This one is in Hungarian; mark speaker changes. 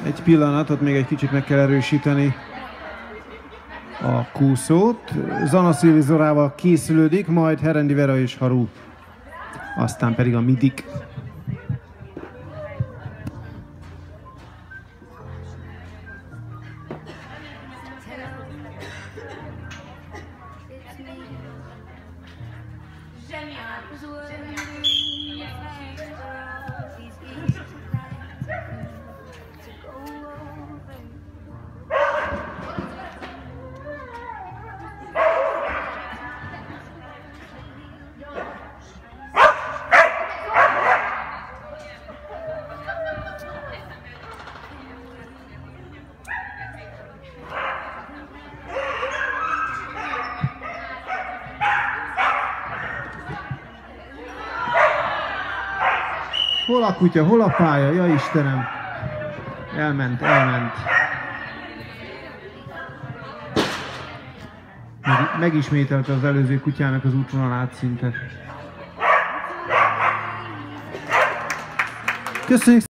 Speaker 1: Egy pillanatot, még egy kicsit meg kell erősíteni a kúszót. Zana Szilvi Zorával készülődik, majd Herendi Vera és Haru. Aztán pedig a midik. Hol a kutya, hol a pálya? Ja Istenem! Elment. Megismételte az előző kutyának az útvonalát szinte. Köszönjük!